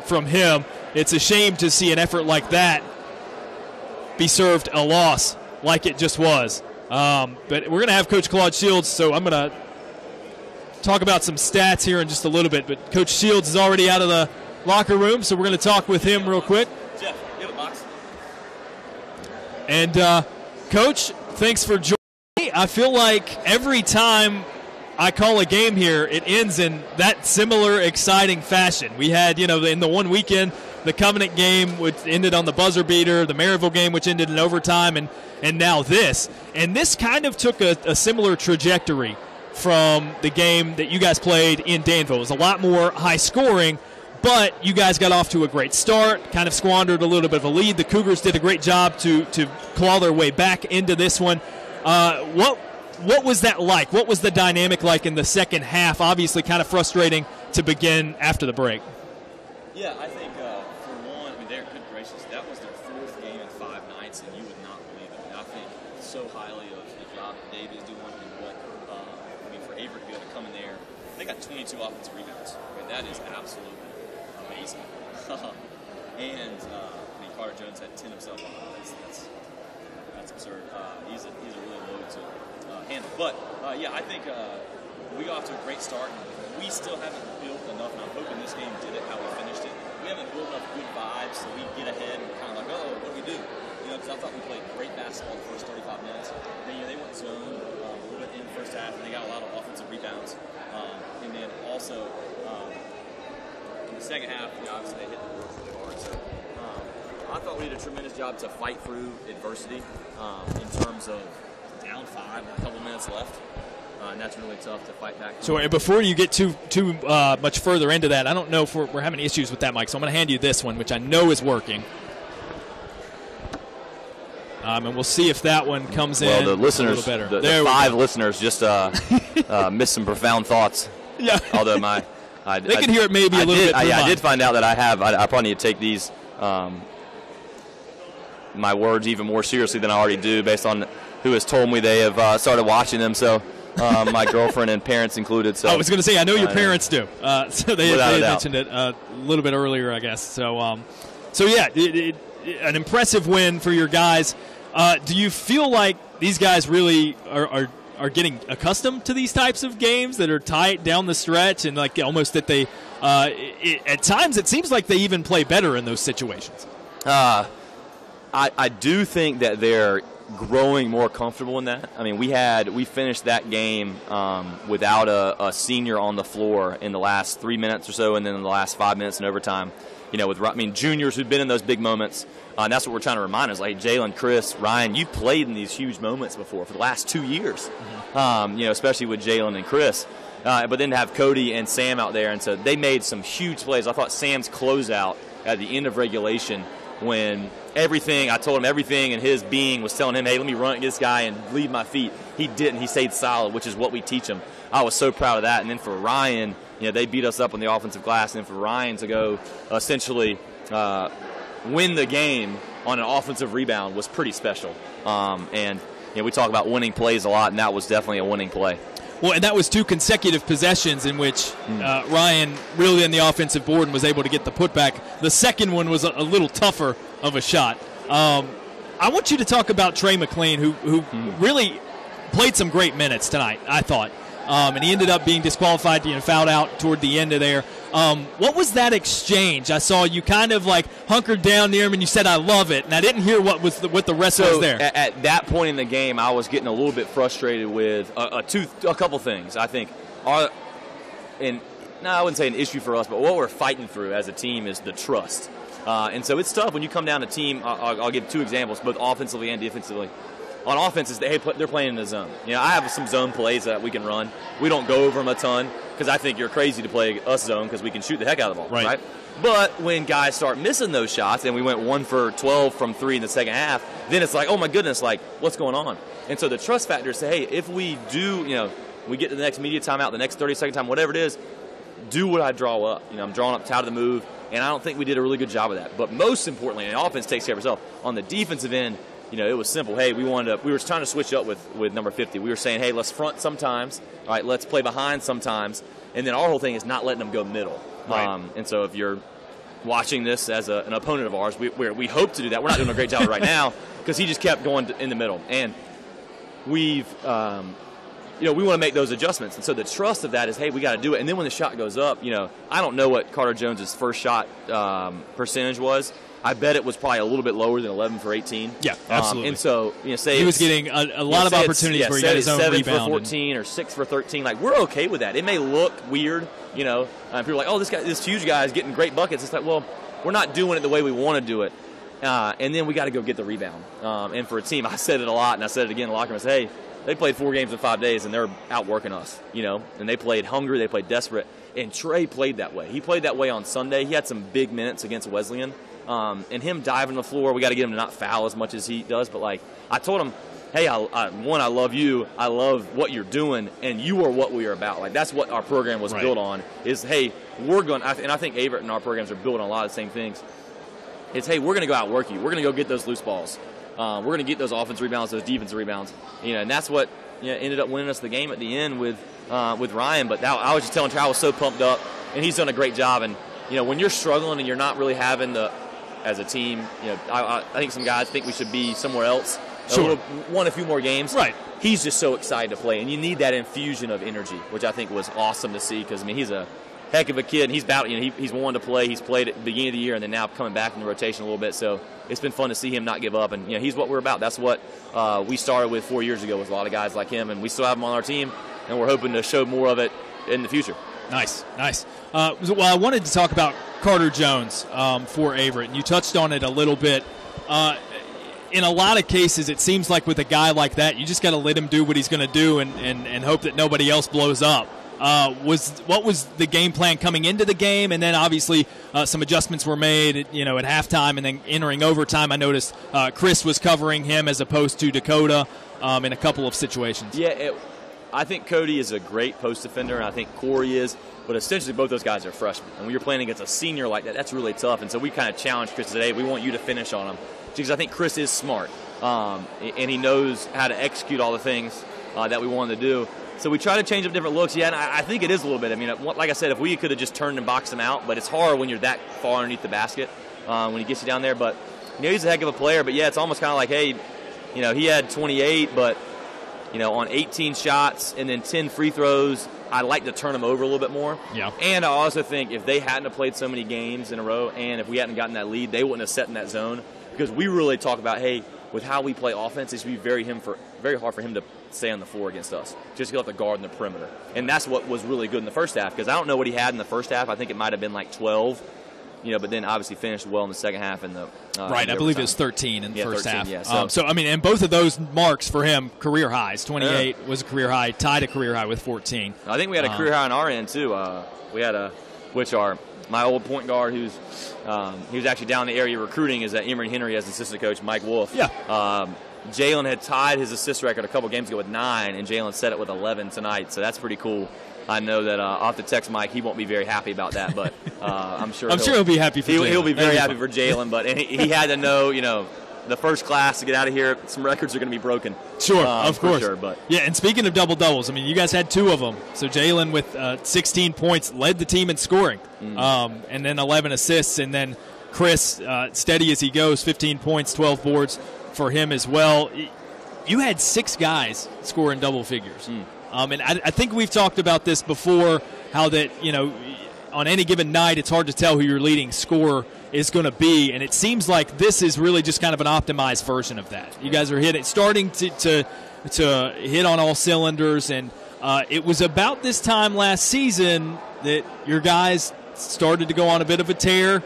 from him. It's a shame to see an effort like that be served a loss like it just was. But we're going to have Coach Claude Shields, so I'm going to talk about some stats here in just a little bit. But Coach Shields is already out of the locker room, so we're going to talk with him real quick. Jeff, you have a box. And, Coach, thanks for joining me. I feel like every time I call a game here, it ends in that similar exciting fashion. We had, in the one weekend, the Covenant game, which ended on the buzzer beater, the Maryville game, which ended in overtime, and now this. And this kind of took a similar trajectory from the game that you guys played in Danville. It was a lot more high scoring, but you guys got off to a great start, kind of squandered a little bit of a lead. The Cougars did a great job to claw their way back into this one. What was that like? What was the dynamic like in the second half? Obviously kind of frustrating to begin after the break. Yeah, I think, for one, they're good gracious. That was their fourth game in 5 nights, and you would not believe it. And I think so highly of the job that Dave is doing and what, for Averett to be able to come in there. They got 22 offensive rebounds. That is absolutely amazing. And, Carter Jones had 10 himself on that's absurd. He's a really load to handle. But, I think we got off to a great start. We still haven't built enough, and I'm hoping this game did it how we finished it. We haven't built enough good vibes so we get ahead and we're kind of like, oh, what do we do? Because I thought we played great basketball the first 35 minutes. Then, they went zone a little bit in the first half, and they got a lot of offensive rebounds. And then also, in the second half, obviously they hit the boards really hard. So I thought we did a tremendous job to fight through adversity in terms of down 5 with a couple minutes left. And that's really tough to fight back. So before you get too much further into that, I don't know if we're having issues with that mic, so I'm going to hand you this one, which I know is working. And we'll see if that one comes in the listeners, a little better. The 5 listeners just missed some profound thoughts. Yeah. Although they can hear it maybe a little bit. I did find out that I probably need to take these my words even more seriously than I already do, based on who has told me they have started watching them. So. My girlfriend and parents included. So I was going to say, I know your parents do. So they mentioned it a little bit earlier, I guess. So, an impressive win for your guys. Do you feel like these guys really are getting accustomed to these types of games that are tight down the stretch, and like almost that they at times it seems like they even play better in those situations? I do think that they're growing more comfortable in that. I mean, we finished that game without a senior on the floor in the last 3 minutes or so, and then in the last 5 minutes in overtime. With juniors who've been in those big moments, and that's what we're trying to remind us. Like Jalen, Chris, Ryan, you've played in these huge moments before for the last 2 years. Mm-hmm. Especially with Jalen and Chris. But then to have Cody and Sam out there, and so they made some huge plays. I thought Sam's closeout at the end of regulation, when I told him everything, and his being was telling him, hey, let me run at this guy and leave my feet. He didn't. He stayed solid, which is what we teach him. I was so proud of that. And then for Ryan, they beat us up on the offensive glass, and then for Ryan to go essentially win the game on an offensive rebound was pretty special. We talk about winning plays a lot, and that was definitely a winning play. Well, and that was 2 consecutive possessions in which Ryan really in the offensive board and was able to get the putback. The second one was a little tougher of a shot. I want you to talk about Trey McLean, who really played some great minutes tonight, I thought. And he ended up being disqualified, fouled out toward the end of there. What was that exchange? I saw you kind of like hunkered down near him, and you said, "I love it," and I didn't hear what the rest was there. At that point in the game, I was getting a little bit frustrated with a couple things. I think, I wouldn't say an issue for us, but what we're fighting through as a team is the trust. And so it's tough when you come down to team. I'll give 2 examples, both offensively and defensively. On offense, they're playing in the zone. I have some zone plays that we can run. We don't go over them a ton because I think you're crazy to play us zone because we can shoot the heck out of the ball, right? But when guys start missing those shots, and we went 1 for 12 from 3 in the second half, then it's like, oh my goodness, like what's going on? And so the trust factor is say, hey, if we do, we get to the next media timeout, the next 30-second time, whatever it is, do what I draw up. I'm drawing up out of the move, and I don't think we did a really good job of that. But most importantly, and the offense takes care of itself. On the defensive end, it was simple. Hey, we were trying to switch up with number 50. We were saying, hey, let's front sometimes. All right, let's play behind sometimes. And then our whole thing is not letting them go middle. Right. And so if you're watching this as an opponent of ours. We hope to do that. We're not doing a great job right now because he just kept going in the middle. And we've, we want to make those adjustments. And so the trust of that is, hey, we got to do it. And then when the shot goes up, I don't know what Carter Jones's first shot percentage was. I bet it was probably a little bit lower than 11 for 18. Yeah, absolutely. And so, say he was getting a lot of opportunities where he got his own 7 rebound. 7 for 14 or 6 for 13. Like, we're okay with that. It may look weird, people are like, oh, this huge guy is getting great buckets. It's like, well, we're not doing it the way we want to do it. And then we got to go get the rebound. And for a team, I said it a lot, and I said it again in the locker room. I said, hey, they played 4 games in 5 days, and they're outworking us, And they played hungry. They played desperate. And Trey played that way. He played that way on Sunday. He had some big minutes against Wesleyan. And him diving the floor, we got to get him to not foul as much as he does. But, I told him, hey, I love you. I love what you're doing, and you are what we are about. That's what our program was built on is, hey, we're going – and I think Averett and our programs are built on a lot of the same things. It's, hey, we're going to go outwork you. We're going to go get those loose balls. We're going to get those offensive rebounds, those defensive rebounds. And that's what ended up winning us the game at the end with Ryan. But I was just telling Trey I was so pumped up, and he's done a great job. And, when you're struggling and you're not really having the – as a team, I think some guys think we should be somewhere else. Sure. Won a few more games. Right. He's just so excited to play, and you need that infusion of energy, which I think was awesome to see because, he's a heck of a kid. And he's about, he's wanted to play. He's played at the beginning of the year and then now coming back in the rotation a little bit. So it's been fun to see him not give up. And, he's what we're about. That's what we started with 4 years ago with a lot of guys like him, and we still have him on our team, and we're hoping to show more of it in the future. Nice. Well, I wanted to talk about Carter Jones for Averett, and you touched on it a little bit. In a lot of cases, it seems like with a guy like that, you just got to let him do what he's going to do and hope that nobody else blows up. What was the game plan coming into the game? And then obviously some adjustments were made, at halftime and then entering overtime. I noticed Chris was covering him as opposed to Dakota in a couple of situations. Yeah, I think Cody is a great post defender, and I think Corey is. But essentially, both those guys are freshmen. And when you're playing against a senior like that, that's really tough. And so we kind of challenged Chris today. We want you to finish on him. Because I think Chris is smart. And he knows how to execute all the things that we wanted to do. So we try to change up different looks. Yeah, and I think it is a little bit. Like I said, if we could have just turned and boxed him out. But it's hard when you're that far underneath the basket when he gets you down there. But, he's a heck of a player. But, yeah, it's almost kind of like, hey, he had 28, but, on 18 shots and then 10 free throws, I'd like to turn them over a little bit more. Yeah. And I also think if they hadn't have played so many games in a row and if we hadn't gotten that lead, they wouldn't have set in that zone. Because we really talk about, hey, with how we play offense, it's going to be very hard for him to stay on the floor against us. Just go have to guard in the perimeter. And that's what was really good in the first half. Because I don't know what he had in the first half. I think it might have been like 12. But then obviously finished well in the second half. Right, I believe it was 13 in the first 13, half. Yeah, and both of those marks for him, career highs. 28 was a career high, tied a career high with 14. I think we had a career high on our end, too. We had my old point guard he was actually down in the area recruiting is Emory Henry as assistant coach, Mike Wolf. Yeah. Jalen had tied his assist record a couple games ago with 9, and Jalen set it with 11 tonight, so that's pretty cool. I know that I'll have to text Mike. He won't be very happy about that, but I'm sure he'll be happy for Jalen. He'll be very happy for Jalen, but he had to know, the first class to get out of here, some records are going to be broken. Sure, of course. Sure, but. Yeah, and speaking of double-doubles, you guys had 2 of them. So Jalen with 16 points led the team in scoring, and then 11 assists, and then Chris, steady as he goes, 15 points, 12 boards for him as well. You had 6 guys score in double figures. And I think we've talked about this before, how that, on any given night, it's hard to tell who your leading scorer is going to be. And it seems like this is really just kind of an optimized version of that. You guys are starting to hit on all cylinders. And it was about this time last season that your guys started to go on a bit of a tear,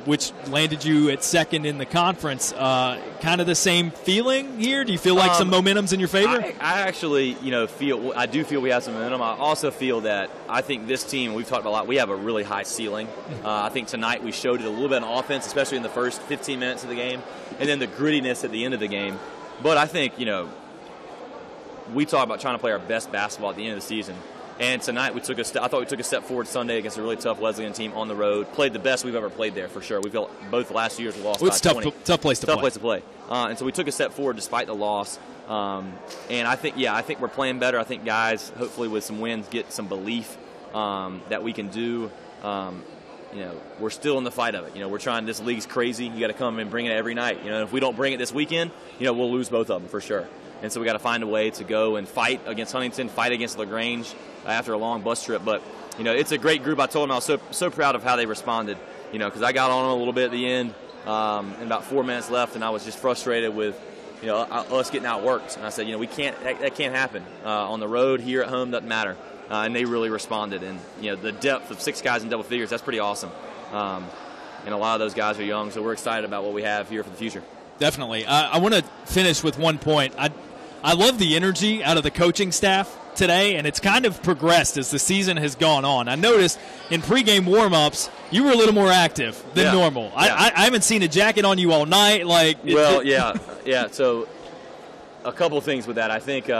which landed you at second in the conference. Kind of the same feeling here? Do you feel like some momentum's in your favor? I actually, I do feel we have some momentum. I also feel that I think this team, we've talked about a lot, we have a really high ceiling. I think tonight we showed it a little bit on offense, especially in the first 15 minutes of the game, and then the grittiness at the end of the game. But I think, we talk about trying to play our best basketball at the end of the season. And tonight I thought we took a step forward Sunday against a really tough Wesleyan team on the road. Played the best we've ever played there for sure. We felt both last years we lost by 20. Tough place to play. And so we took a step forward despite the loss. And I think we're playing better. I think guys, hopefully with some wins, get some belief that we can do we're still in the fight of it. We're trying. This league's crazy. You got to come and bring it every night. If we don't bring it this weekend, we'll lose both of them for sure. And so we got to find a way to go and fight against Huntington, fight against LaGrange after a long bus trip. But it's a great group. I told them I was so proud of how they responded. Because I got on them a little bit at the end, and about 4 minutes left, and I was just frustrated with us getting outworked. And I said, we can't. That can't happen on the road. Here at home doesn't matter. And they really responded. And the depth of 6 guys in double figures, that's pretty awesome. And a lot of those guys are young, so we're excited about what we have here for the future. Definitely. I want to finish with one point. I love the energy out of the coaching staff today, and it's kind of progressed as the season has gone on. I noticed in pregame warm-ups, you were a little more active than normal. Yeah. I haven't seen a jacket on you all night. Yeah. So a couple of things with that. I think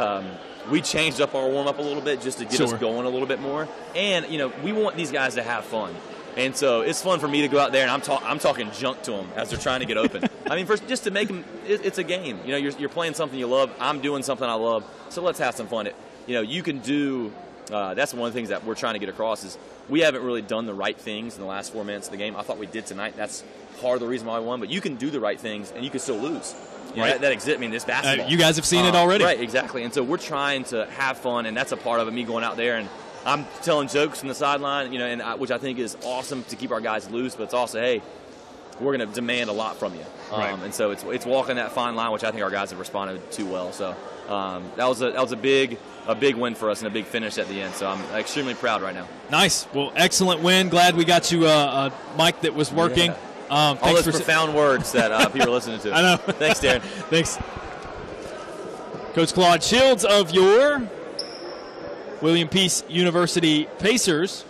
we changed up our warm-up a little bit just to get us going a little bit more. And, we want these guys to have fun. And so it's fun for me to go out there, and I'm talking junk to them as they're trying to get open. I mean, just to make them, it's a game. You're playing something you love. I'm doing something I love. So let's have some fun. You can do. That's one of the things that we're trying to get across is we haven't really done the right things in the last 4 minutes of the game. I thought we did tonight. That's part of the reason why we won. But you can do the right things, and you can still lose. That exists. I mean, it's basketball. You guys have seen it already. Right, exactly. And so we're trying to have fun, and that's a part of it, me going out there and I'm telling jokes from the sideline, which I think is awesome to keep our guys loose, but it's also, hey, we're going to demand a lot from you. And so it's walking that fine line, which I think our guys have responded to well. So that was a big win for us and a big finish at the end. So I'm extremely proud right now. Nice. Well, excellent win. Glad we got you a mic that was working. Yeah. All those profound words that people are listening to. I know. Thanks, Darren. Thanks. Coach Claude Shields of your William Peace University Pacers,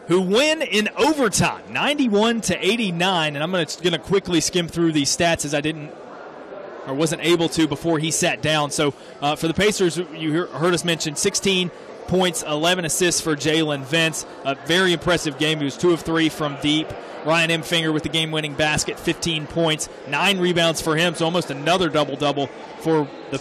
who win in overtime, 91-89. And I'm going to quickly skim through these stats as I wasn't able to before he sat down. So for the Pacers, you heard us mention 16 points, 11 assists for Jalen Vince. A very impressive game. He was 2 of 3 from deep. Ryan Emfinger with the game-winning basket, 15 points, 9 rebounds for him, so almost another double-double for the